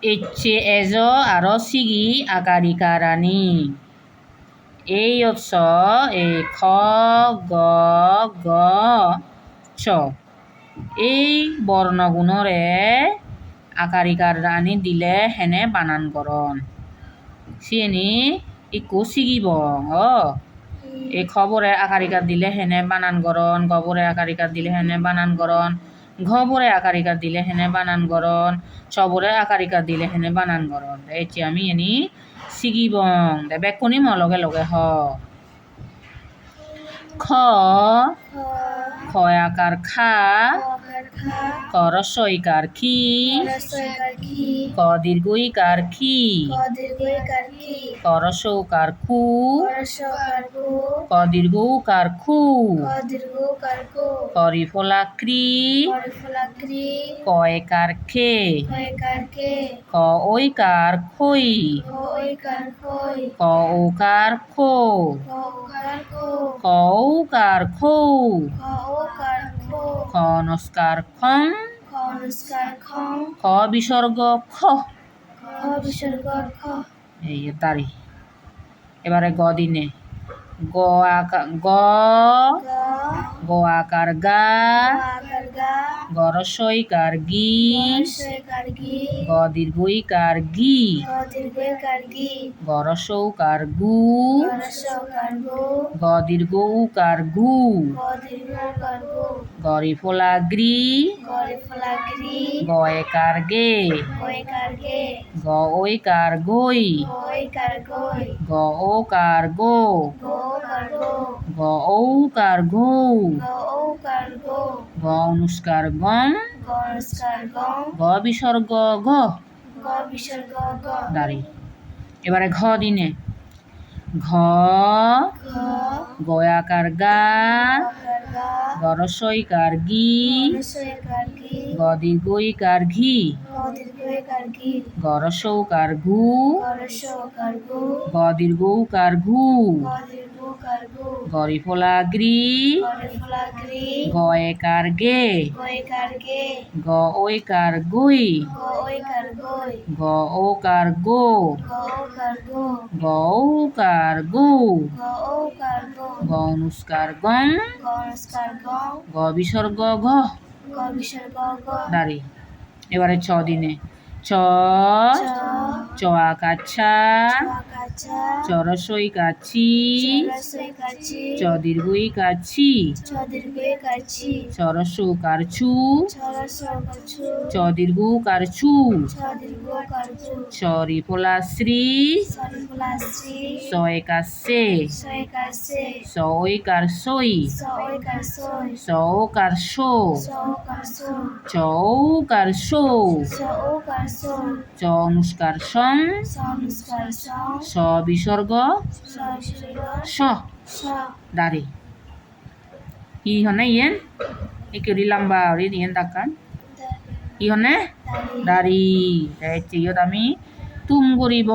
Ece ezo aro sigi akarikarani. এই অৎস এই খ গ গ ছ এই বর্ণগুণরে আকারিকার রানি দিলে হেনে বানান করন সিনি ইকো সিগিব এই খবরে আকারিকার দিলে হেনে বানান করন গবরে আকারিকার দিলে হেনে বানান করন ঘবরে আকারিকার দিলে হেনে বানান করন সবরে আকারিকার দিলে হেনে বানান করন এটি আমি এনি সিগিবং বেকুনি ম লগে লগে হ খ খয়াকার খা করসইকার কি ক দীর্ঘইকার কি করসৌকার খু ক দীর্ঘৌকার খু করিফলা ক্রি কয়কার খে ক ওইকার খই ক ওকার খো ক ঔকার খৌ খ নস্কার খং খ বিসর্গ খ এই তারি এবারে গ দিনে গ আকার গা গরসইকার গি গ দীর্ঘইকার গি গরসৌকার গু গ দীর্ঘৌকার গু গরিফলা গ্রি গয়কার গে গ ওইকার গই গ ওকার গো গ ঔকার গৌ গ অনুষ্কার গম গ বিসর্গ গ দাঁড়ি এবারে ঘ দিনে ঘ গয়াকার গা গরসইকার গি গ দীর্ঘইকার ঘি গরসৌকার ঘু গ দীর্ঘৌকার ঘু গরিফলা গ্রি গয়কার গে গ ওইকার গই গ ওকার গো গ ঔকার গো গ অনুষ্কার গম গ বিসর্গ ঘ দাঁড়ি এবারে ছ দিনে চ আকাচ্ছা চরসই কাছি চ দীর্ঘই কাছি চরসৌকার ছু চ দীর্ঘকার ছু চরিফলা শ্রী সয়কার সে সয়কার সই সৌকার শো চৌকার শো চ অনুষ্কার সং স বিসর্গ স দাঁড়ি ইহনে ইয়েন একেরি লম্বা রি ইয়েন তাকান ইহনে দাঁড়ি চিয়ত আমি তুম করিব